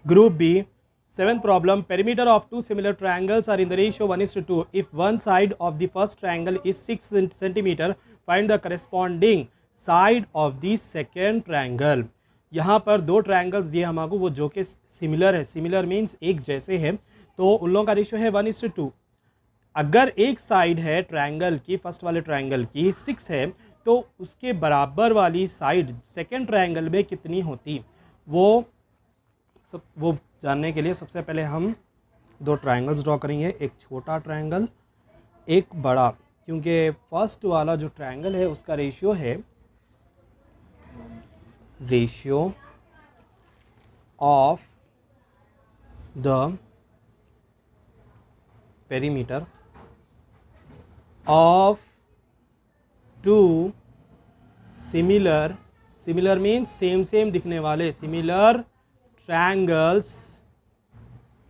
Group B, seventh problem. Perimeter of two similar triangles are in the ratio 1:2. If one side of the first triangle is 6 centimeter, find the corresponding side of the second triangle. यहाँ पर दो triangles दिए हमको, वो जो कि similar है, similar means एक जैसे है, तो उन लोगों का रेशियो है 1:2. अगर एक साइड है ट्रायंगल की, फर्स्ट वाले ट्रायंगल की 6 है, तो उसके बराबर वाली साइड सेकेंड ट्रायंगल में कितनी होती, वो जानने के लिए सबसे पहले हम दो ट्रायंगल्स ड्रॉ करेंगे, एक छोटा ट्रायंगल, एक बड़ा, क्योंकि फर्स्ट वाला जो ट्रायंगल है उसका रेशियो है ratio of the perimeter of two similar, similar means same same दिखने वाले, सिमिलर ट्रायंगल्स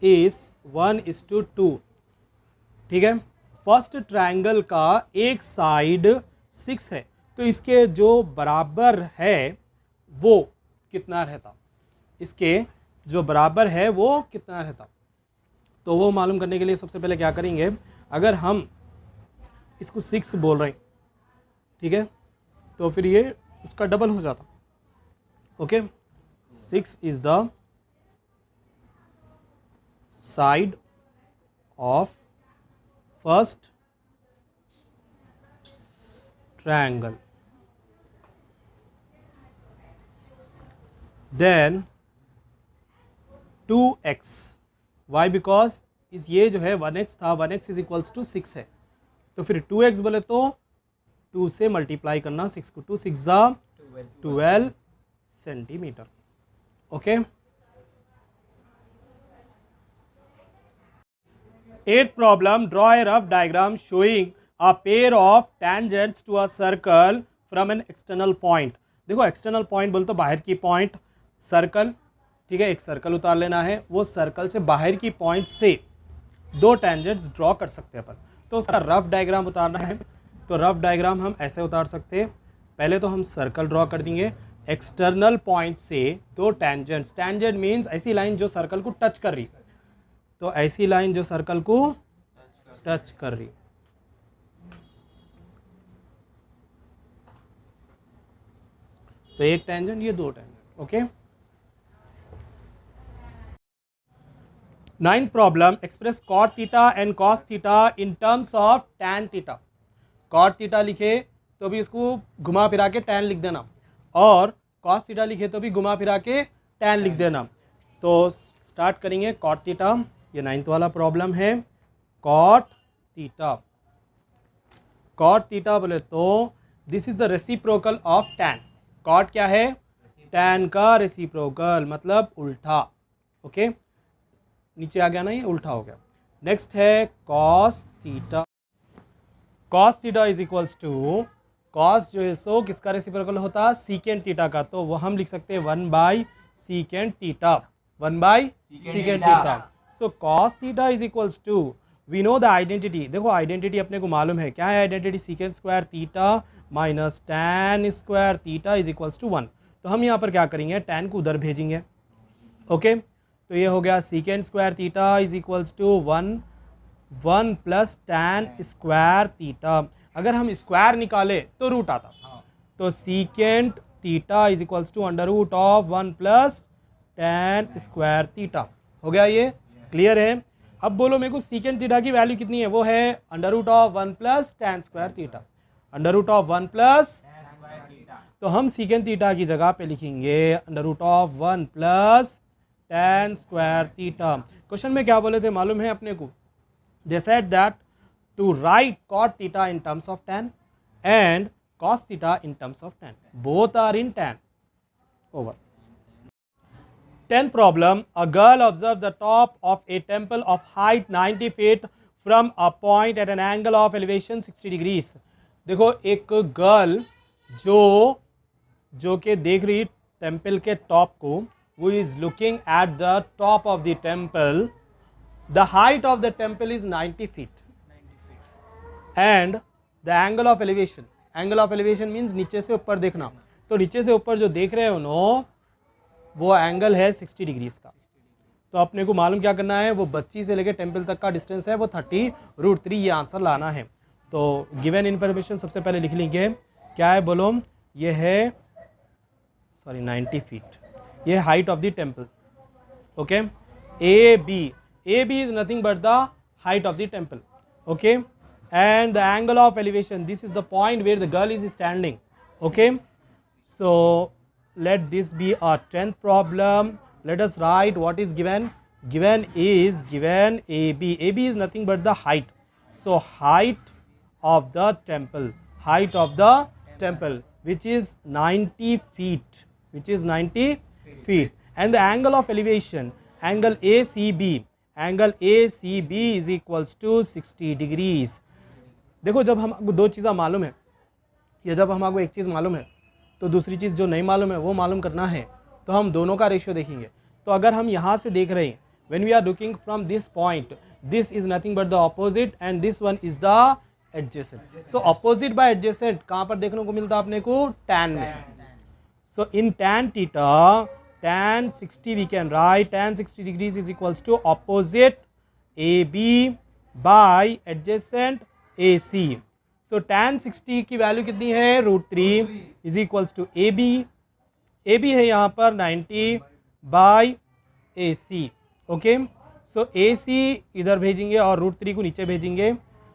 इज 1:2. ठीक है, फर्स्ट ट्रायंगल का एक साइड 6 है, तो इसके जो बराबर है वो कितना रहता, इसके जो बराबर है वो कितना रहता. तो वो मालूम करने के लिए सबसे पहले क्या करेंगे, अगर हम इसको 6 बोल रहे हैं, ठीक है, तो फिर ये उसका डबल हो जाता. Okay, 6 is the side of first triangle. Then 2x. Why? Because इस ये जो है 1x था, 1x इज इक्वल्स टू 6 है, तो फिर 2x बोले तो 2 से मल्टीप्लाई करना 6 को, 2 6 12 centimetre. Okay, 8th problem. Draw a rough diagram showing a pair of tangents to a circle from an external point. देखो एक्सटर्नल पॉइंट बोल तो बाहर की पॉइंट, सर्कल, ठीक है, एक सर्कल उतार लेना है, वो सर्कल से बाहर की पॉइंट से दो टेंजेंट्स ड्रॉ कर सकते हैं अपन. तो उसका रफ डायग्राम उतारना है, तो रफ डायग्राम हम ऐसे उतार सकते हैं. पहले तो हम सर्कल ड्रॉ कर देंगे, एक्सटर्नल पॉइंट से दो टेंजेंट्स, टेंजेंट मीन्स ऐसी लाइन जो सर्कल को टच कर रही, तो ऐसी लाइन जो सर्कल को टच कर रही. तो एक टेंजेंट, ये दो tangent. Okay, 9th problem. Express cot theta and cos theta in terms of tan theta. Cot theta लिखे तो भी इसको घुमा फिरा के टैन लिख देना, और कॉस थीटा लिखे तो भी घुमा फिरा के टैन लिख देना. तो स्टार्ट करेंगे कॉट थीटा. ये 9th वाला प्रॉब्लम है. कॉट थीटा, कॉट थीटा बोले तो this is the reciprocal of tan. Cot क्या है? टैन का रेसिप्रोकल, मतलब उल्टा. ओके, नीचे आ गया ना, ये उल्टा हो गया. नेक्स्ट है cos theta. Cos theta is equals to, cos जो है सो किसका रेसिप्रोकल होता? सीकेंट थीटा का. तो वो हम लिख सकते हैं one by secant theta, one by secant theta. So cos theta is equals to, we know the identity. देखो आइडेंटिटी अपने को मालूम है, क्या है identity? Secant square theta minus tan square theta is equals to 1. तो हम यहाँ पर क्या करेंगे, टैन को उधर भेजेंगे. ओके, तो ये हो गया secant square theta is equals to 1 plus tan square theta. अगर हम स्क्वायर निकाले तो रूट आता, तो secant theta is equals to under root of 1 plus tan square theta. हो गया, ये क्लियर है. अब बोलो मेरे को सीकेंट थीटा की वैल्यू कितनी है? वो है under root of 1 plus tan square theta, under root of 1 plus. तो हम सीकेंट थीटा की जगह पे लिखेंगे under root of 1 plus tan square theta. Question में क्या बोले थे मालूम है अपने को? They said that to write cot theta in terms of tan and cos theta in terms of tan, both are in tan. Over. 10th problem. A girl observed the top of a temple of height 90 feet from a point at an angle of elevation 60 degrees. देखो एक girl जो के देख रही temple के top को, वो is looking at the top of the temple. The height of the temple is 90 feet and the angle of elevation, angle of elevation means नीचे से ऊपर देखना. तो नीचे से ऊपर जो देख रहे हो नो, वो एंगल है 60 डिग्रीज का. तो अपने को मालूम क्या करना है, वो बच्ची से लेकर टेम्पल तक का डिस्टेंस है वो 30√3, ये आंसर लाना है। तो गिवन इन्फॉर्मेशन सबसे पहले लिख लेंगे, क्या है बोलो, ये है 90 फीट, ये height of the temple. Okay, A B is nothing but the height of the temple. Okay, and the angle of elevation, this is the point where the girl is standing. Okay, so let this be a 10th problem. Let us write what is given. Given AB. AB is nothing but the height. So height of the temple, which is 90 feet, and the angle of elevation, angle ACB is equals to 60 degrees. देखो, जब हमको दो चीज़ें मालूम है या जब हमको एक चीज़ मालूम है तो दूसरी चीज़ जो नहीं मालूम है वो मालूम करना है, तो हम दोनों का रेशियो देखेंगे। तो अगर हम यहाँ से देख रहे हैं, when we are looking from this point, this is nothing but the opposite and this one is the adjacent. So opposite by adjacent कहाँ पर देखने को मिलता है अपने को, टैन में। सो इन tan theta, tan 60 we can write tan 60 degrees is equals to opposite AB by adjacent AC. So tan 60 की वैल्यू कितनी है, √3 is equals to AB है यहाँ पर 90 by AC. Okay, so AC इधर भेजेंगे और √3 को नीचे भेजेंगे,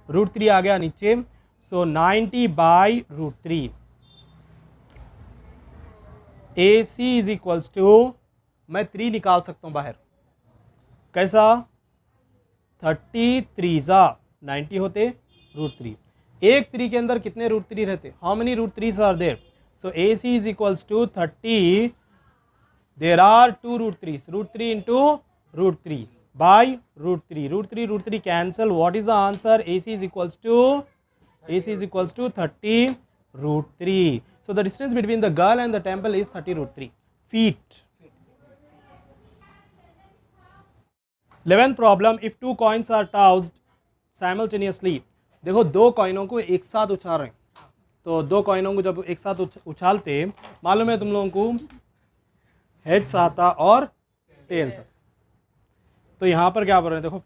√3 आ गया नीचे, so 90 by √3 AC is equals to, मैं 3 निकाल सकता हूँ बाहर, कैसा, 33 90 होते √3, एक 3 के अंदर कितने √3 रहते, how many √3s are there, so AC is equals to 30, there are 2 √3s, √3 into √3 by √3 cancel, what is the answer, AC is equals to 30√3. So the distance between the girl and the temple is 30√3 feet. 11th problem, if two coins are tossed simultaneously. देखो, दो कॉइनों को एक साथ उछाल रहे हैं, तो दो कॉइनों को जब एक साथ उछालते, मालूम है तुम लोगों को हेड्स आता और टेल्स आता, तो यहाँ पर क्या बोल रहे हैं, देखो,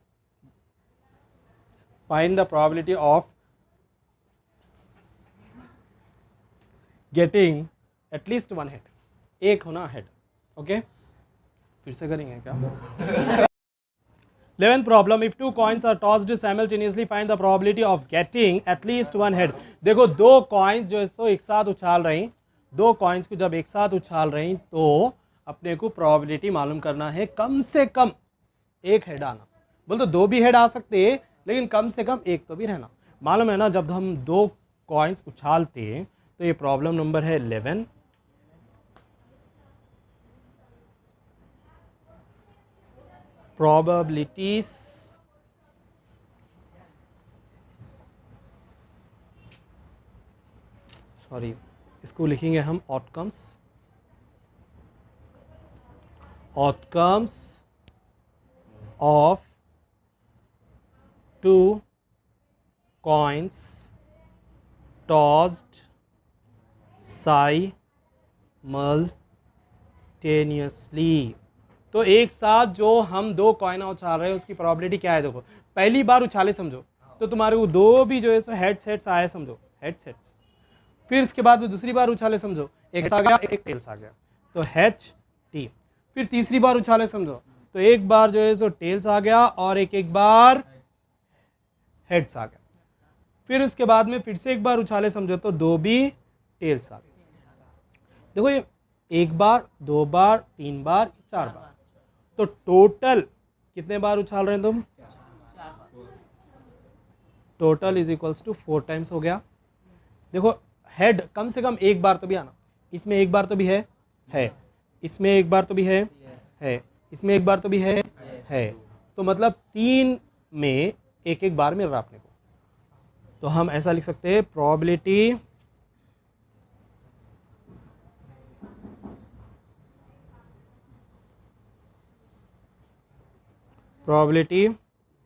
find the probability of getting at least one head, एक होना हेड। ओके, फिर से करेंगे क्या। 11th problem, if two coins are tossed simultaneously, find the probability of getting at least one head. देखो, दो कॉइन्स जो इसको एक साथ उछाल रहे हैं, दो कॉइन्स को जब एक साथ उछाल रहे हैं तो अपने को प्रोबेबिलिटी मालूम करना है कम से कम एक हेड आना। बोल तो दो भी हेड आ सकते हैं, लेकिन कम से कम एक तो भी रहना। मालूम है ना, जब हम दो कॉइन्स उछालते हैं तो ये प्रॉब्लम नंबर है 11। probabilities सॉरी, इसको लिखेंगे हम outcomes of two coins tossed simultaneously. तो एक साथ जो हम दो कॉइन उछाल रहे हैं उसकी प्रोबेबिलिटी क्या है, देखो, पहली बार उछाले समझो तो तुम्हारे को दो भी जो है सो हेड्स आए, समझो हेड्स, फिर इसके बाद में दूसरी बार उछाले समझो एक आ गया एक टेल्स आ गया, तो HT, फिर तीसरी बार उछाले समझो तो एक बार जो है सो टेल्स आ गया और एक बार हेड्स आ गया, फिर उसके बाद में फिर से एक बार उछाले समझो तो दो भी टेल्स आ गए। देखो, ये एक बार, दो बार, तीन बार, चार बार, तो टोटल कितने बार उछाल रहे हैं तुम, total is equals to 4 times हो गया। देखो, हेड कम से कम एक बार तो भी आना, इसमें एक बार तो भी है, इसमें एक बार तो भी है, इसमें एक बार तो भी है, तो मतलब 3 में एक बार मिल रहा अपने को। तो हम ऐसा लिख सकते हैं, probability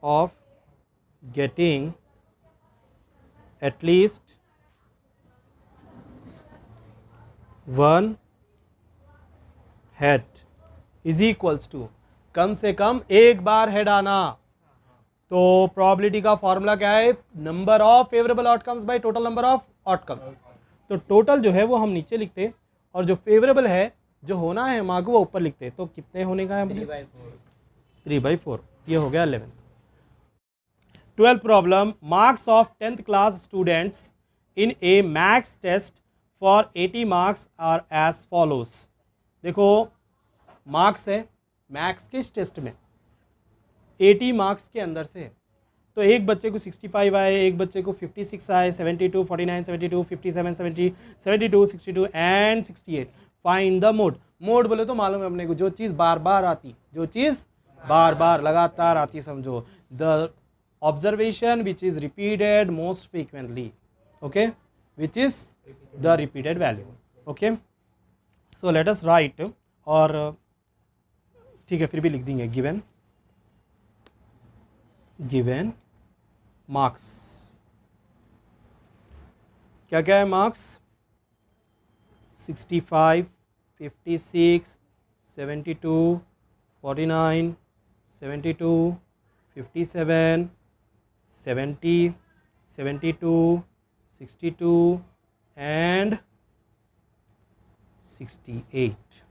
of getting at least one head is equals to, कम से कम एक बार हेड आना। तो प्रोबेबिलिटी का फॉर्मूला क्या है, number of favourable outcomes by total number of outcomes. तो टोटल जो है वो हम नीचे लिखते और जो फेवरेबल है जो होना है हमारे को वो ऊपर लिखते। तो कितने होने का है, 3/4। ये हो गया 11th। 12th problem, marks of 10th class students in a maths test for 80 marks are as follows. देखो मार्क्स है मैथ्स के टेस्ट में 80 मार्क्स के अंदर से, तो एक बच्चे को 65 आए, एक बच्चे को 56 आए, 72, 49, 72, 57, 70, 72, 62 and 68। Find the mode. Mode बोले तो मालूम है अपने को, जो चीज़ बार बार आती, जो चीज़ बार बार लगातार आती, समझो the observation which is repeated most frequently, okay, which is the repeated value, okay. So let us right, और ठीक है फिर भी लिख देंगे गिवन मार्क्स। क्या क्या है मार्क्स, 65, 56, 72, 49, 72, 57, 70, 72, 62 एंड 68।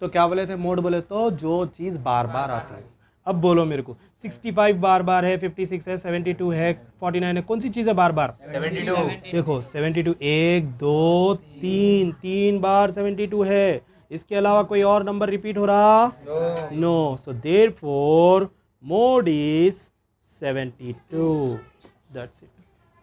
तो क्या बोले थे, मोड बोले तो जो चीज़ बार बार आती है। अब बोलो मेरे को, 65 बार बार है, 56 है, 72 है, 49 है, कौन सी चीज़ है बार बार, 72। देखो 72 1 2 3 3 बार 72 है, इसके अलावा कोई और नंबर रिपीट हो रहा, no. So therefore mode is 72, that's it.